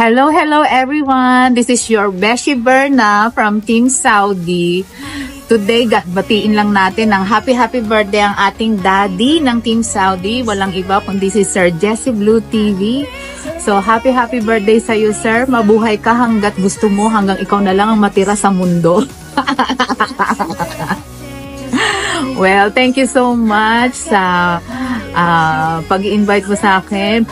Hello, hello everyone. This is your Beshi Berna from Team Saudi. Today, batiin lang natin ng happy birthday ang ating daddy ng Team Saudi. Walang iba kundi si Sir Jesse Blue TV. So, happy birthday sa iyo, sir. Mabuhay ka hanggat gusto mo, hanggang ikaw na lang ang matira sa mundo. Well, thank you so much sa pag-invite mo sa akin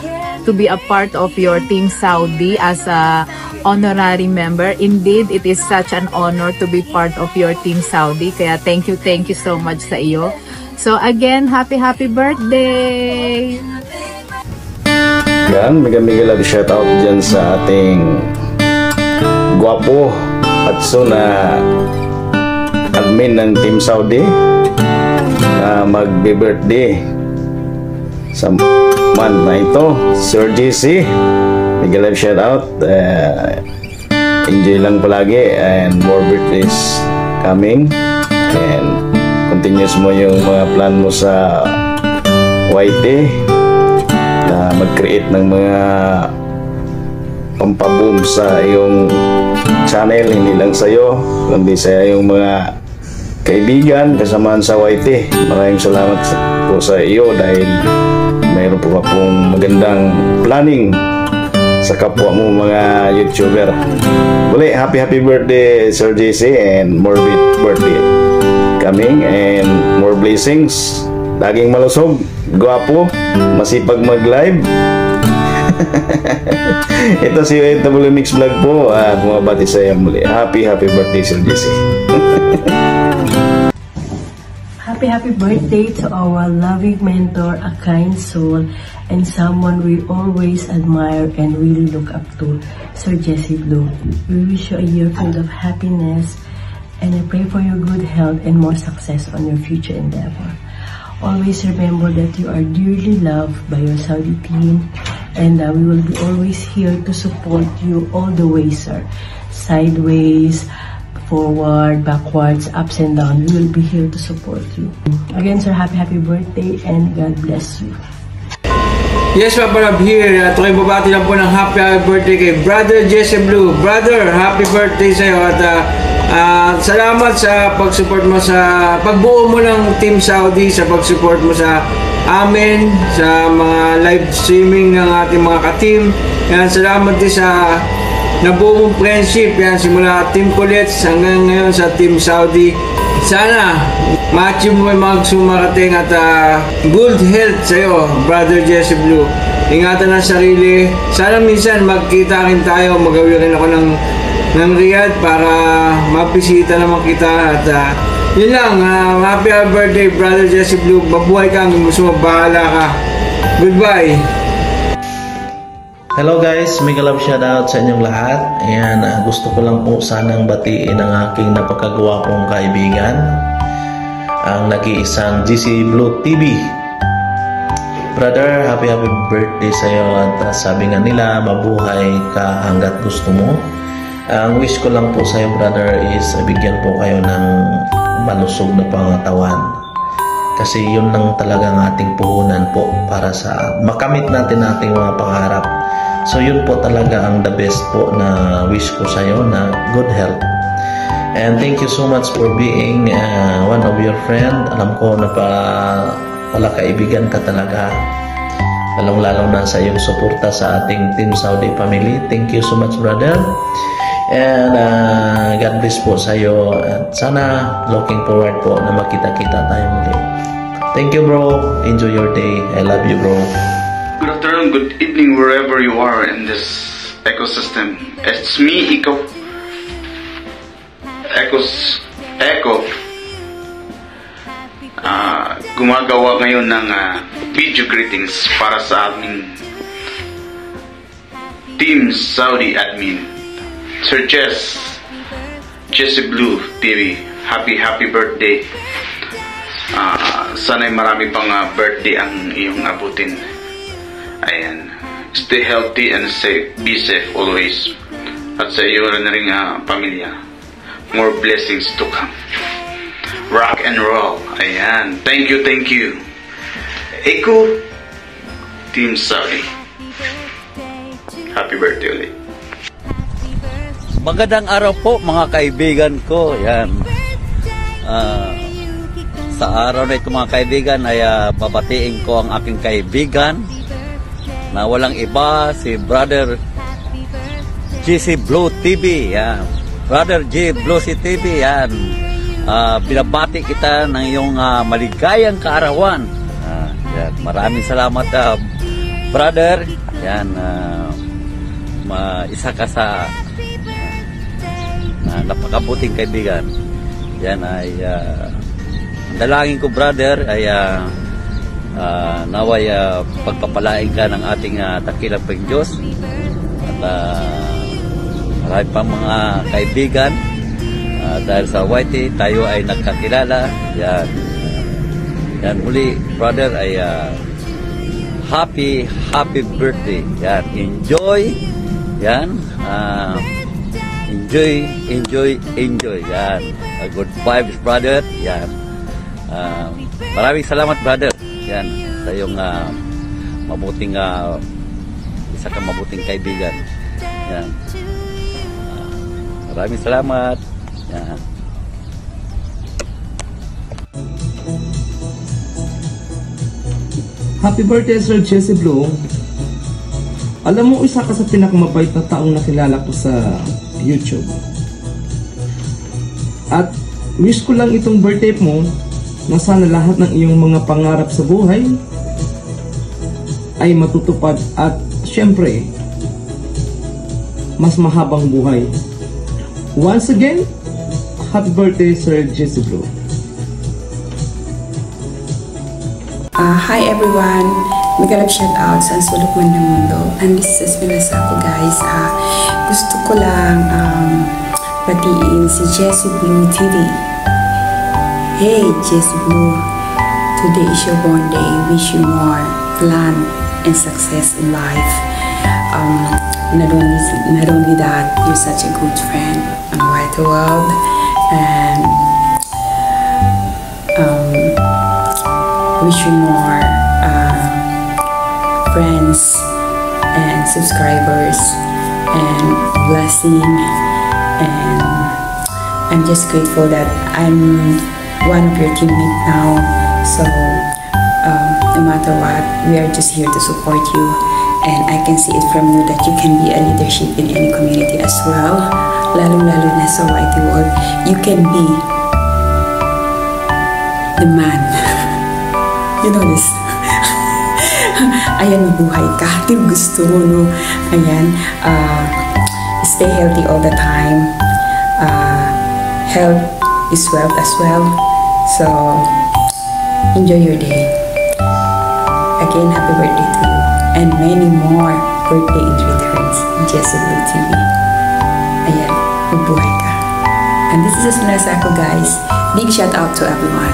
to be a part of your Team Saudi as a honorary member. Indeed, it is such an honor to be part of your Team Saudi. Kaya thank you so much sa iyo. So again, happy birthday! Yan, mega love shoutout dyan sa ating gwapo at so na admin ng Team Saudi na magbe-birthday sa month na ito, Sir JC. Mega love shoutout. Enjoy lang palagi and more birthdays coming, and continuous mo yung mga plan mo sa YT na mag-create ng mga pampaboom sa iyong channel, hindi lang sa'yo kundi sa iyong mga kaibigan kasamahan sa YT. Maraming salamat po sa iyo dahil mayroon po akong magandang planning sa kapwa mo mga YouTuber. Muli, happy birthday Sir JC, and more birthday coming and more blessings. Laging malusog, gwapo, masipag mag-live. Ito si OFW Mix Vlog po at bumabati sa iyo muli. Happy birthday Sir JC. Happy birthday to our loving mentor, a kind soul, and someone we always admire and really look up to, Sir Jesse Blue. We wish you a year full of happiness, and I pray for your good health and more success on your future endeavor. Always remember that you are dearly loved by your Saudi team, and we will be always here to support you all the way, sir. Sideways, forward, backwards, ups and down, we will be here to support you. Again, sir, happy birthday and God bless you. Yes, Paparab here. Ito kayo babati lang po ng happy birthday kay Brother Jesse Blue. Brother, happy birthday sa iyo at salamat sa pag-support mo sa pagbuo mo ng Team Saudi, sa pag-support mo sa amin, sa mga live streaming ng ating mga ka-team. Yan, salamat din sa nabuo mong friendship, yan, simula Team Colets hanggang ngayon sa Team Saudi. Sana ma-achieve mo yung mga sumarating at good health sa'yo, Brother Jesse Blue. Ingatan ang sarili. Sana minsan magkita rin tayo, magawi rin ako ng Riyadh para mapisita naman kita. At yun lang, happy birthday Brother Jesse Blue. Mabuhay ka, hanggang gusto mo, bahala ka. Goodbye. Hello guys, mega love shoutout sa inyong lahat. Ayan, gusto ko lang po sanang batiin ang aking napakagwapong kaibigan, ang nag-iisang GC Blue TV. Brother, happy birthday sa iyo, at sabi nga nila, mabuhay ka hanggat gusto mo. Ang wish ko lang po sa iyo, brother, is bigyan po kayo ng malusog na pangatawan. Kasi yun lang talaga ang ating puhunan po para sa makamit natin ating mga pangarap. So yun po talaga ang the best po na wish ko sa iyo, na good health. And thank you so much for being one of your friend. Alam ko na pala kaibigan ka talaga. Lalong-lalong na sa iyong suporta sa ating Team Saudi family. Thank you so much, brother. And God bless po sa iyo. At sana looking forward po na makita-kita tayo muli. Thank you, bro. Enjoy your day. I love you, bro. Good afternoon, good evening, wherever you are in this ecosystem. It's me, Echo. Gumagawa ngayon ng video greetings para sa aming Team Saudi admin, Sir Jesse Blue TV. Happy birthday. Sana'y marami pang birthday ang iyong abutin. Ayan, stay healthy and safe. Be safe always. At sa iyo rin pamilya, more blessings to come. Rock and roll. Ayan, thank you. Echo Team Saudi. Happy birthday ulit. Magandang araw po mga kaibigan ko. Yan. Sa araw na ito mga kaibigan ay babatiin ko ang aking kaibigan na walang iba, si Brother GC Blue TV. Yan. Brother G Blue TV. Yan. Binabati kita ng iyong maligayang kaarawan. Yan. Maraming salamat brother. Yan. Isa ka sa napakabuting kaibigan. Yan ay dalangin ko brother ay naway pagpapalain ka ng ating dakilang Diyos at marami pang mga kaibigan dahil sa YT tayo ay nagkakilala. Yan muli brother ay happy birthday. Yan, enjoy. Yan, enjoy. Yan, good vibes brother. Yan, maraming salamat brother. Yan, sa iyong mabuting isa kang mabuting kaibigan. Yan, maraming salamat. Yan. Happy birthday Sir Jesse Blue. Alam mo, isa ka sa pinakamabait na taong nakilala ko sa YouTube. At wish ko lang itong birthday mo na sana lahat ng iyong mga pangarap sa buhay ay matutupad at syempre mas mahabang buhay. Once again, happy birthday Sir Jesse Blue. Hi everyone, Magalap shoutout sa sulok man ng mundo. And this is Melissa ako guys. Gusto ko lang batiin si Jessie Blue TV. Hey Jessie Blue, today is your born day. Wish you more plan and success in life. Not only that, you're such a good friend on the world, and wish you more friends and subscribers and blessing, and I'm just grateful that I'm one of your teammates now. So no matter what, we are just here to support you, and I can see it from you that you can be a leadership in any community as well. Lalo na sa YT world, you can be the man. You know this. Ayan, mabuhay ka. Yung gusto mo, no? Ayan. Stay healthy all the time. Health is wealth as well. So, enjoy your day. Again, happy birthday to you. And many more birthday in returns. Jessie Blue TV. Ayan, mabuhay ka. And this is Melissa ako, guys. Big shout out to everyone.